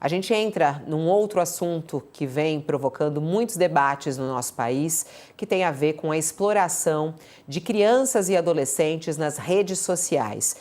A gente entra num outro assunto que vem provocando muitos debates no nosso país, que tem a ver com a exploração de crianças e adolescentes nas redes sociais.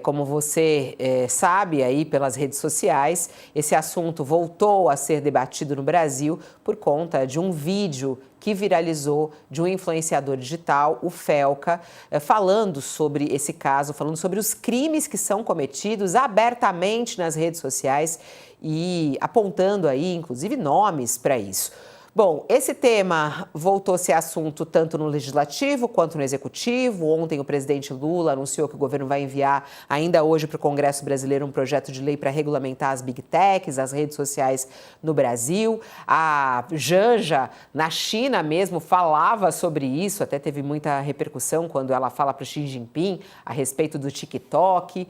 Como você sabe aí pelas redes sociais, esse assunto voltou a ser debatido no Brasil por conta de um vídeo que viralizou de um influenciador digital, o Felca, falando sobre esse caso, falando sobre os crimes que são cometidos abertamente nas redes sociais e apontando aí, inclusive, nomes para isso. Bom, esse tema voltou a ser assunto tanto no Legislativo quanto no Executivo. Ontem o presidente Lula anunciou que o governo vai enviar ainda hoje para o Congresso Brasileiro um projeto de lei para regulamentar as Big Techs, as redes sociais no Brasil. A Janja, na China mesmo, falava sobre isso, até teve muita repercussão quando ela fala para o Xi Jinping a respeito do TikTok.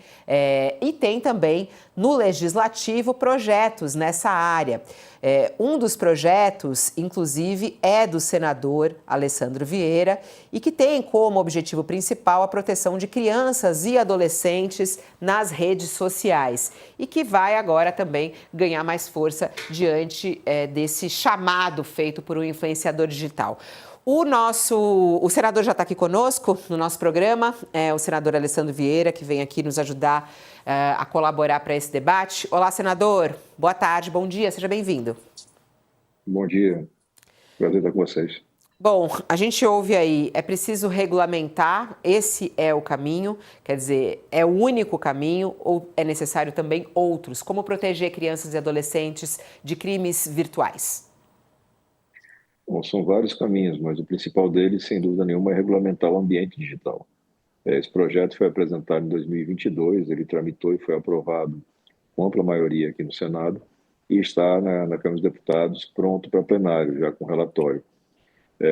E tem também no Legislativo projetos nessa área. Um dos projetos, inclusive, é do senador Alessandro Vieira e que tem como objetivo principal a proteção de crianças e adolescentes nas redes sociais e que vai agora também ganhar mais força diante desse chamado feito por um influenciador digital. O senador já está aqui conosco no nosso programa, o senador Alessandro Vieira, que vem aqui nos ajudar a colaborar para esse debate. Olá, senador. Boa tarde, bom dia, seja bem-vindo. Bom dia, prazer estar com vocês. Bom, a gente ouve aí, é preciso regulamentar, esse é o caminho, quer dizer, é o único caminho ou é necessário também outros? Como proteger crianças e adolescentes de crimes virtuais? Bom, são vários caminhos, mas o principal deles, sem dúvida nenhuma, é regulamentar o ambiente digital. Esse projeto foi apresentado em 2022, ele tramitou e foi aprovado com ampla maioria aqui no Senado e está na Câmara dos Deputados pronto para plenário, já com relatório.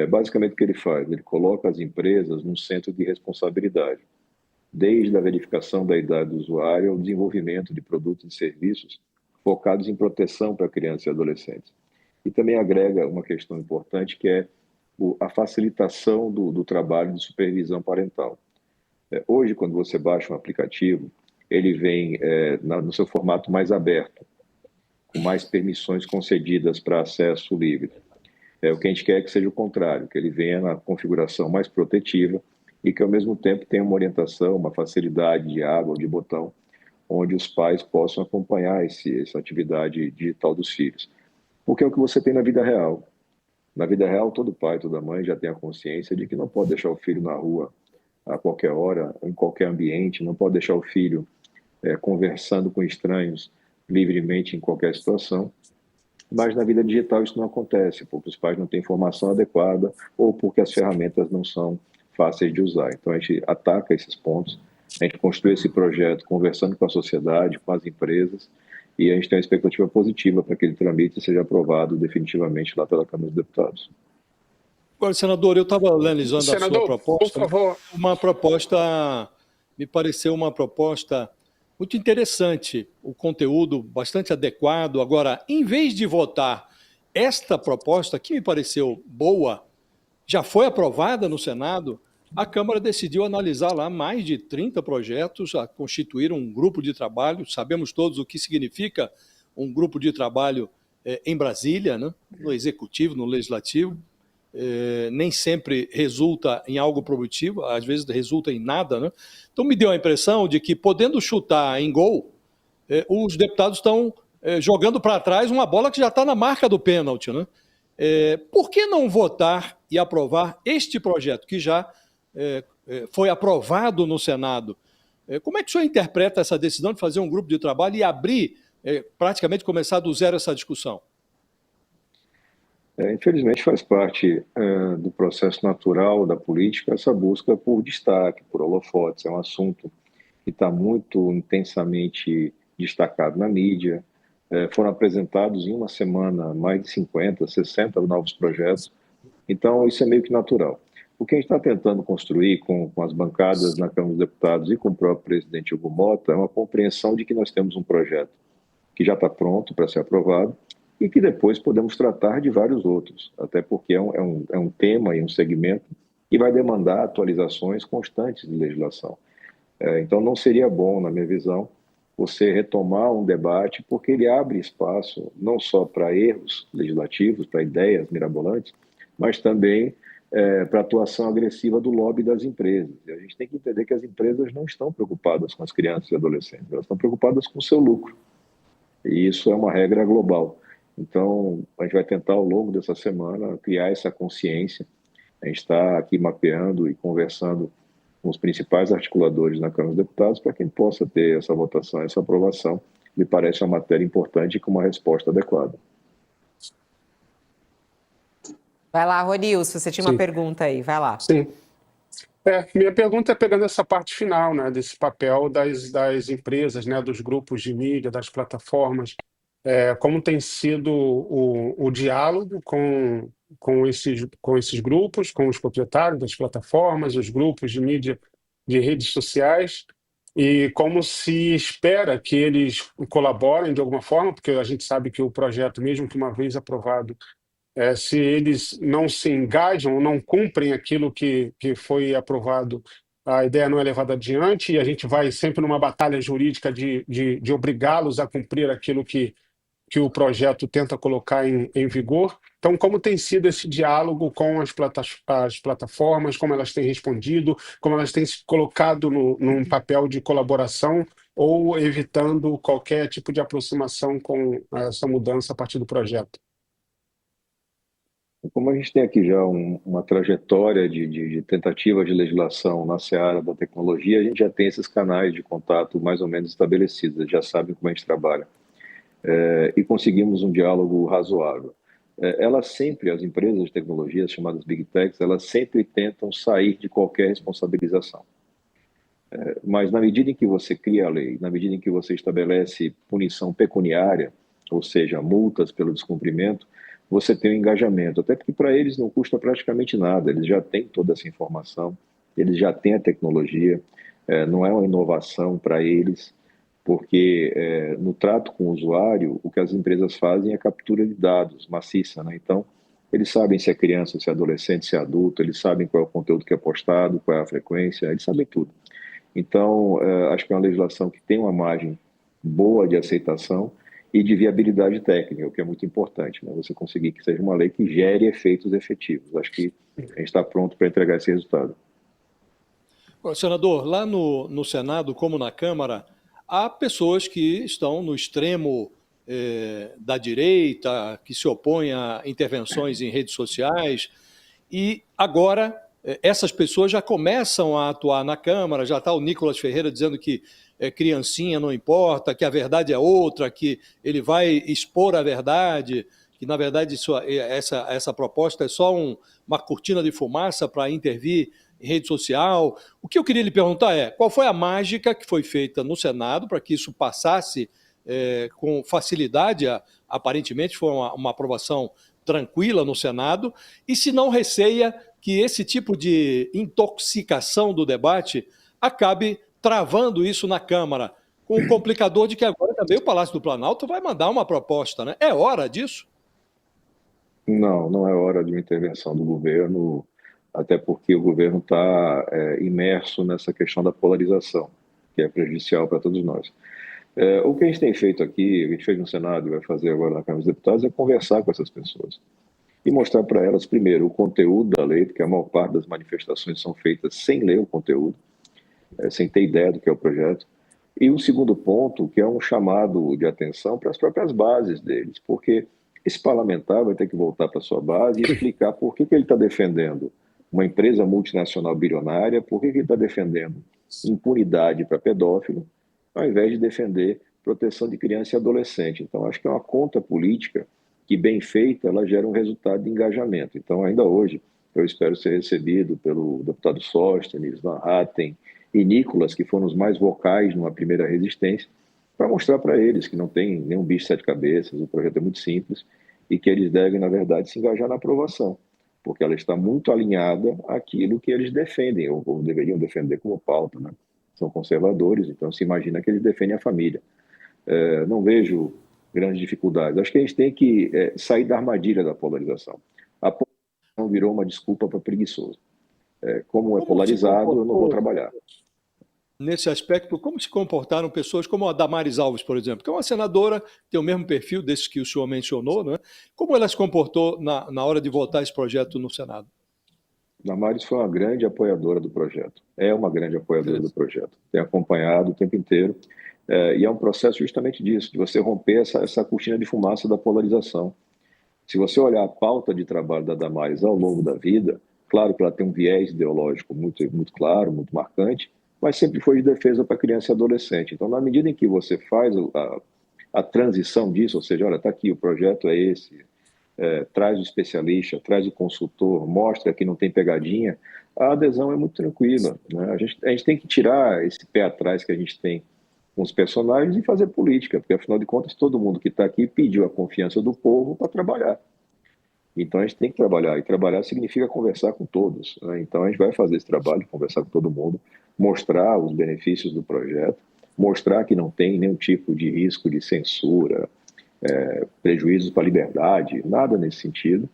Basicamente, o que ele faz? Ele coloca as empresas num centro de responsabilidade, desde a verificação da idade do usuário ao desenvolvimento de produtos e serviços focados em proteção para crianças e adolescentes. E também agrega uma questão importante, que é a facilitação do trabalho de supervisão parental. Hoje, quando você baixa um aplicativo, ele vem no seu formato mais aberto, com mais permissões concedidas para acesso livre. O que a gente quer é que seja o contrário, que ele venha na configuração mais protetiva e que, ao mesmo tempo, tenha uma orientação, uma facilidade de aba ou de botão, onde os pais possam acompanhar essa atividade digital dos filhos. Porque é o que você tem na vida real. Na vida real, todo pai, toda mãe já tem a consciência de que não pode deixar o filho na rua a qualquer hora, em qualquer ambiente, não pode deixar o filho conversando com estranhos livremente em qualquer situação. Mas na vida digital isso não acontece, porque os pais não têm informação adequada ou porque as ferramentas não são fáceis de usar. Então a gente ataca esses pontos, a gente construiu esse projeto conversando com a sociedade, com as empresas, e a gente tem uma expectativa positiva para que ele tramite e seja aprovado definitivamente lá pela Câmara dos Deputados. Agora, senador, eu estava analisando a sua proposta. Por favor. Me pareceu uma proposta muito interessante, o conteúdo bastante adequado. Agora, em vez de votar esta proposta, que me pareceu boa, já foi aprovada no Senado, a Câmara decidiu analisar lá mais de 30 projetos, a constituir um grupo de trabalho. Sabemos todos o que significa um grupo de trabalho em Brasília, né? No Executivo, no Legislativo. Nem sempre resulta em algo produtivo, às vezes resulta em nada, né? Então me deu a impressão de que, podendo chutar em gol, os deputados estão jogando para trás uma bola que já está na marca do pênalti, né? Por que não votar e aprovar este projeto que já foi aprovado no Senado? Como é que o senhor interpreta essa decisão de fazer um grupo de trabalho e abrir, praticamente começar do zero essa discussão? Infelizmente faz parte do processo natural da política essa busca por destaque, por holofotes. É um assunto que está muito intensamente destacado na mídia. Foram apresentados em uma semana mais de 50, 60 novos projetos. Então isso é meio que natural. O que a gente está tentando construir com as bancadas na Câmara dos Deputados e com o próprio presidente Hugo Motta é uma compreensão de que nós temos um projeto que já está pronto para ser aprovado e que depois podemos tratar de vários outros, até porque é um tema e um segmento que vai demandar atualizações constantes de legislação. Então, não seria bom, na minha visão, você retomar um debate, porque ele abre espaço não só para erros legislativos, para ideias mirabolantes, mas também para a atuação agressiva do lobby das empresas. E a gente tem que entender que as empresas não estão preocupadas com as crianças e adolescentes, elas estão preocupadas com o seu lucro. E isso é uma regra global. Então, a gente vai tentar, ao longo dessa semana, criar essa consciência. A gente está aqui mapeando e conversando com os principais articuladores na Câmara dos Deputados para que a gente possa ter essa votação, essa aprovação. Me parece uma matéria importante e com uma resposta adequada. Vai lá, Ronilson, você tinha uma pergunta aí, vai lá. Sim. Minha pergunta é pegando essa parte final, né, desse papel das empresas, né, dos grupos de mídia, das plataformas, como tem sido o diálogo com esses grupos, com os proprietários das plataformas, os grupos de mídia de redes sociais, e como se espera que eles colaborem de alguma forma, porque a gente sabe que o projeto, mesmo que uma vez aprovado, se eles não se engajam ou não cumprem aquilo que foi aprovado, a ideia não é levada adiante e a gente vai sempre numa batalha jurídica de obrigá-los a cumprir aquilo que o projeto tenta colocar em vigor. Então, como tem sido esse diálogo com as plataformas, como elas têm respondido, como elas têm se colocado num papel de colaboração ou evitando qualquer tipo de aproximação com essa mudança a partir do projeto? Como a gente tem aqui já uma trajetória de tentativa de legislação na seara da tecnologia, a gente já tem esses canais de contato mais ou menos estabelecidos, já sabem como a gente trabalha. E conseguimos um diálogo razoável. As empresas de tecnologia, chamadas Big Techs, elas sempre tentam sair de qualquer responsabilização. Mas na medida em que você cria a lei, na medida em que você estabelece punição pecuniária, ou seja, multas pelo descumprimento, você tem um engajamento, até porque para eles não custa praticamente nada, eles já têm toda essa informação, eles já têm a tecnologia, não é uma inovação para eles, porque no trato com o usuário, o que as empresas fazem é captura de dados maciça, né? Então, eles sabem se é criança, se é adolescente, se é adulto, eles sabem qual é o conteúdo que é postado, qual é a frequência, eles sabem tudo. Então, acho que é uma legislação que tem uma margem boa de aceitação e de viabilidade técnica, o que é muito importante, né? Você conseguir que seja uma lei que gere efeitos efetivos. Acho que a gente está pronto para entregar esse resultado. Senador, lá no Senado, como na Câmara, há pessoas que estão no extremo da direita, que se opõem a intervenções em redes sociais, e agora essas pessoas já começam a atuar na Câmara, já está o Nicolas Ferreira dizendo que criancinha não importa, que a verdade é outra, que ele vai expor a verdade, que na verdade essa proposta é só uma cortina de fumaça para intervir em rede social. O que eu queria lhe perguntar é, qual foi a mágica que foi feita no Senado para que isso passasse com facilidade? Aparentemente foi uma aprovação tranquila no Senado, e se não receia que esse tipo de intoxicação do debate acabe travando isso na Câmara, com o complicador de que agora também o Palácio do Planalto vai mandar uma proposta, né? É hora disso? Não, não é hora de uma intervenção do governo, até porque o governo está imerso nessa questão da polarização, que é prejudicial para todos nós. O que a gente tem feito aqui, a gente fez no Senado e vai fazer agora na Câmara dos Deputados, é conversar com essas pessoas e mostrar para elas, primeiro, o conteúdo da lei, porque a maior parte das manifestações são feitas sem ler o conteúdo, sem ter ideia do que é o projeto. E o segundo ponto, que é um chamado de atenção para as próprias bases deles, porque esse parlamentar vai ter que voltar para a sua base e explicar por que ele está defendendo uma empresa multinacional bilionária, por que ele está defendendo impunidade para pedófilo, ao invés de defender proteção de criança e adolescente. Então, acho que é uma conta política que, bem feita, ela gera um resultado de engajamento. Então, ainda hoje, eu espero ser recebido pelo deputado Sóstenes, Van Hatten e Nicolas, que foram os mais vocais numa primeira resistência, para mostrar para eles que não tem nenhum bicho de sete cabeças, o projeto é muito simples e que eles devem, na verdade, se engajar na aprovação, porque ela está muito alinhada àquilo que eles defendem, ou deveriam defender como pauta, né? São conservadores, então se imagina que eles defendem a família. Não vejo grandes dificuldades. Acho que a gente tem que sair da armadilha da polarização. A polarização virou uma desculpa para preguiçoso. Como é polarizado, eu não vou trabalhar. nesse aspecto, como se comportaram pessoas como a Damares Alves, por exemplo, que é uma senadora, tem o mesmo perfil desses que o senhor mencionou, não é? Como ela se comportou na hora de votar esse projeto no Senado? Damares foi uma grande apoiadora do projeto, é uma grande apoiadora do projeto, tem acompanhado o tempo inteiro, e é um processo justamente disso, de você romper essa cortina de fumaça da polarização. Se você olhar a pauta de trabalho da Damares ao longo da vida, claro que ela tem um viés ideológico muito, muito claro, muito marcante, mas sempre foi de defesa para criança e adolescente. Então, na medida em que você faz a transição disso, ou seja, olha, está aqui, o projeto é esse, traz o especialista, traz o consultor, mostra que não tem pegadinha, a adesão é muito tranquila, né? A gente tem que tirar esse pé atrás que a gente tem com os personagens e fazer política, porque afinal de contas todo mundo que está aqui pediu a confiança do povo para trabalhar. Então a gente tem que trabalhar, e trabalhar significa conversar com todos, né? Então a gente vai fazer esse trabalho, conversar com todo mundo, mostrar os benefícios do projeto, mostrar que não tem nenhum tipo de risco de censura, prejuízos para a liberdade, nada nesse sentido,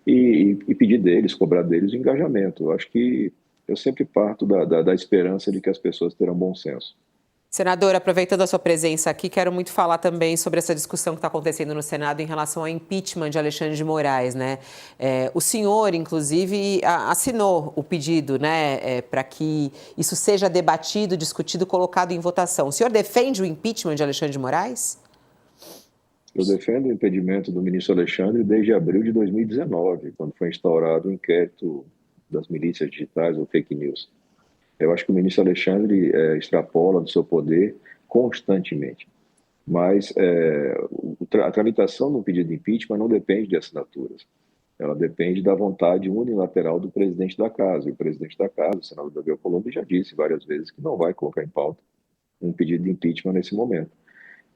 e pedir deles, cobrar deles o engajamento. Eu acho que eu sempre parto da esperança de que as pessoas terão bom senso. Senador, aproveitando a sua presença aqui, quero muito falar também sobre essa discussão que está acontecendo no Senado em relação ao impeachment de Alexandre de Moraes, né? O senhor, inclusive, assinou o pedido, né, para que isso seja debatido, discutido, colocado em votação. O senhor defende o impeachment de Alexandre de Moraes? Eu defendo o impedimento do ministro Alexandre desde abril de 2019, quando foi instaurado o inquérito das milícias digitais ou fake news. Eu acho que o ministro Alexandre extrapola do seu poder constantemente. Mas a tramitação do pedido de impeachment não depende de assinaturas. Ela depende da vontade unilateral do presidente da Casa. E o presidente da Casa, o senador Davi Alcolumbre, já disse várias vezes que não vai colocar em pauta um pedido de impeachment nesse momento.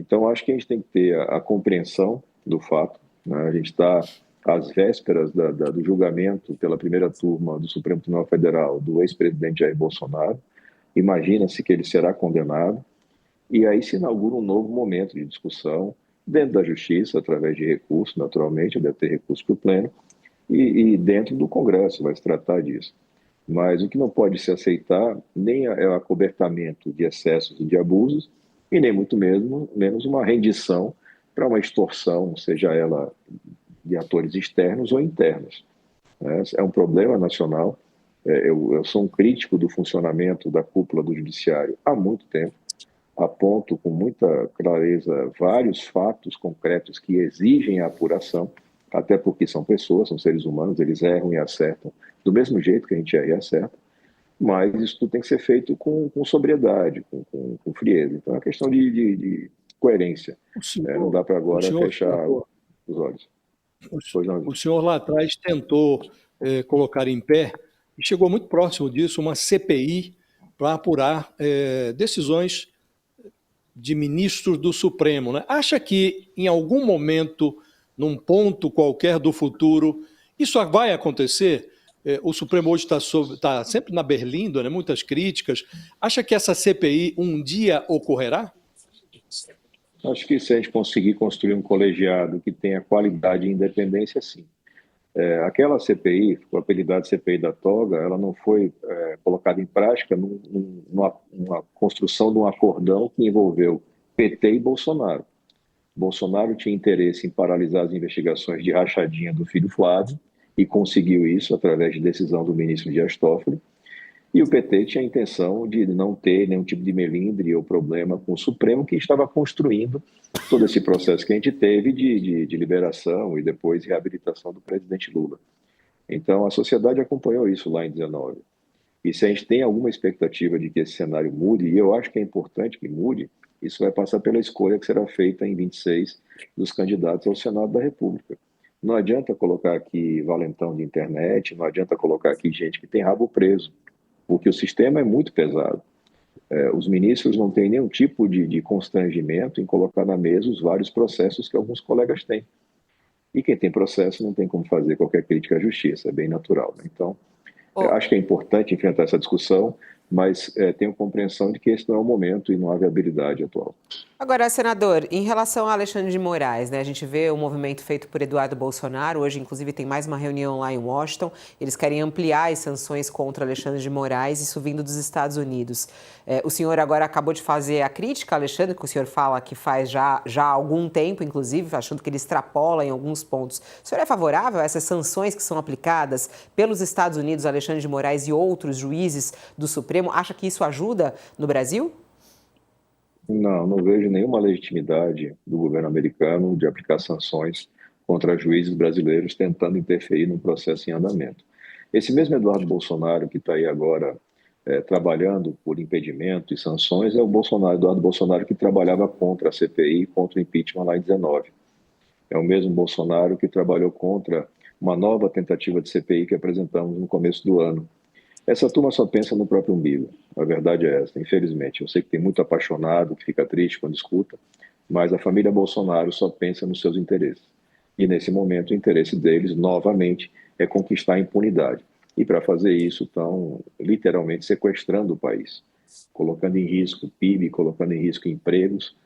Então, acho que a gente tem que ter a compreensão do fato, né? A gente está às vésperas do julgamento pela primeira turma do Supremo Tribunal Federal do ex-presidente Jair Bolsonaro. Imagina-se que ele será condenado, e aí se inaugura um novo momento de discussão dentro da Justiça, através de recurso, naturalmente, deve ter recurso para o Pleno, e dentro do Congresso vai se tratar disso. Mas o que não pode se aceitar nem é o acobertamento de excessos e de abusos, e nem muito menos uma rendição para uma extorsão, seja ela de atores externos ou internos. É um problema nacional. Eu sou um crítico do funcionamento da cúpula do Judiciário há muito tempo, aponto com muita clareza vários fatos concretos que exigem a apuração, até porque são pessoas, são seres humanos, eles erram e acertam do mesmo jeito que a gente erra e acerta, mas isso tudo tem que ser feito com sobriedade, com frieza. Então é uma questão de coerência. Não dá para agora fechar os olhos. O senhor lá atrás tentou colocar em pé, e chegou muito próximo disso, uma CPI para apurar decisões de ministros do Supremo, né? Acha que em algum momento, num ponto qualquer do futuro, isso vai acontecer? O Supremo hoje está sempre na berlinda, né? Muitas críticas. Acha que essa CPI um dia ocorrerá? Acho que se a gente conseguir construir um colegiado que tenha qualidade e independência, sim. Aquela CPI, o apelidado CPI da toga, ela não foi colocada em prática numa construção de um acordão que envolveu PT e Bolsonaro. Bolsonaro tinha interesse em paralisar as investigações de rachadinha do filho Flávio e conseguiu isso através de decisão do ministro Dias Toffoli. E o PT tinha a intenção de não ter nenhum tipo de melindre ou problema com o Supremo, que estava construindo todo esse processo que a gente teve de liberação e depois reabilitação do presidente Lula. Então, a sociedade acompanhou isso lá em 19. E se a gente tem alguma expectativa de que esse cenário mude, e eu acho que é importante que mude, isso vai passar pela escolha que será feita em 26 dos candidatos ao Senado da República. Não adianta colocar aqui valentão de internet, não adianta colocar aqui gente que tem rabo preso, porque o sistema é muito pesado. Os ministros não têm nenhum tipo de constrangimento em colocar na mesa os vários processos que alguns colegas têm. E quem tem processo não tem como fazer qualquer crítica à justiça, é bem natural, né? Então, acho que é importante enfrentar essa discussão, mas tenho compreensão de que esse não é o momento e não há viabilidade atual. Agora, senador, em relação a Alexandre de Moraes, né, a gente vê o movimento feito por Eduardo Bolsonaro, hoje inclusive tem mais uma reunião lá em Washington, eles querem ampliar as sanções contra Alexandre de Moraes, isso vindo dos Estados Unidos. O senhor agora acabou de fazer a crítica, Alexandre, que o senhor fala que faz já há algum tempo, inclusive, achando que ele extrapola em alguns pontos. O senhor é favorável a essas sanções que são aplicadas pelos Estados Unidos, Alexandre de Moraes e outros juízes do Supremo? Acha que isso ajuda no Brasil? Não vejo nenhuma legitimidade do governo americano de aplicar sanções contra juízes brasileiros tentando interferir no processo em andamento. Esse mesmo Eduardo Bolsonaro que está aí agora trabalhando por impedimento e sanções é o Eduardo Bolsonaro que trabalhava contra a CPI, contra o impeachment lá em 19. É o mesmo Bolsonaro que trabalhou contra uma nova tentativa de CPI que apresentamos no começo do ano. Essa turma só pensa no próprio umbigo. A verdade é essa, infelizmente. Eu sei que tem muito apaixonado que fica triste quando escuta, mas a família Bolsonaro só pensa nos seus interesses. E nesse momento o interesse deles, novamente, é conquistar a impunidade. E para fazer isso estão literalmente sequestrando o país, colocando em risco o PIB, colocando em risco empregos.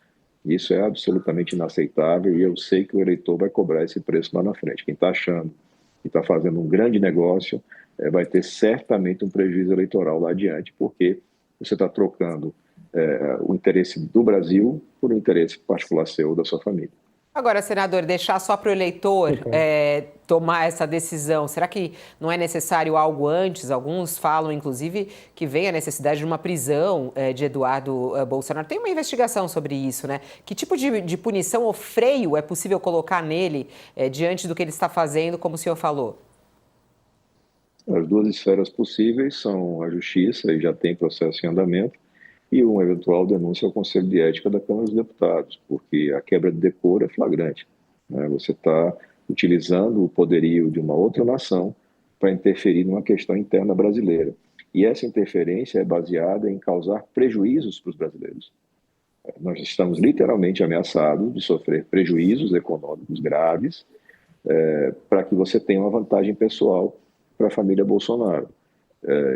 Isso é absolutamente inaceitável e eu sei que o eleitor vai cobrar esse preço lá na frente. Quem está achando que está fazendo um grande negócio vai ter certamente um prejuízo eleitoral lá adiante, porque você está trocando o interesse do Brasil por um interesse particular seu ou da sua família. Agora, senador, deixar só para o eleitor tomar essa decisão, será que não é necessário algo antes? Alguns falam, inclusive, que vem a necessidade de uma prisão de Eduardo Bolsonaro. Tem uma investigação sobre isso, né? Que tipo de punição ou freio é possível colocar nele diante do que ele está fazendo, como o senhor falou? As duas esferas possíveis são a justiça, e já tem processo em andamento, e uma eventual denúncia ao Conselho de Ética da Câmara dos Deputados, porque a quebra de decoro é flagrante, né? Você está utilizando o poderio de uma outra nação para interferir numa questão interna brasileira. E essa interferência é baseada em causar prejuízos para os brasileiros. Nós estamos literalmente ameaçados de sofrer prejuízos econômicos graves para que você tenha uma vantagem pessoal para a família Bolsonaro.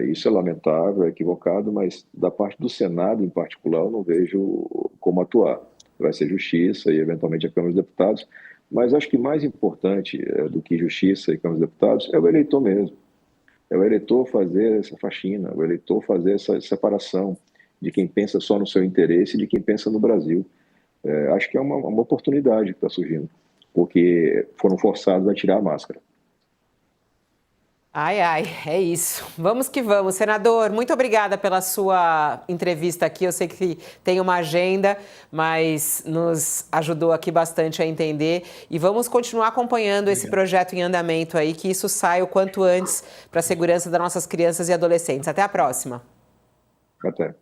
Isso é lamentável, é equivocado, mas da parte do Senado, em particular, eu não vejo como atuar. Vai ser justiça e, eventualmente, a Câmara dos Deputados, mas acho que mais importante do que justiça e Câmara dos Deputados é o eleitor mesmo. É o eleitor fazer essa faxina, o eleitor fazer essa separação de quem pensa só no seu interesse e de quem pensa no Brasil. Acho que é uma oportunidade que está surgindo, porque foram forçados a tirar a máscara. Ai, é isso. Vamos que vamos. Senador, muito obrigada pela sua entrevista aqui. Eu sei que tem uma agenda, mas nos ajudou aqui bastante a entender. E vamos continuar acompanhando esse projeto em andamento aí, que isso saia o quanto antes para a segurança das nossas crianças e adolescentes. Até a próxima. Até.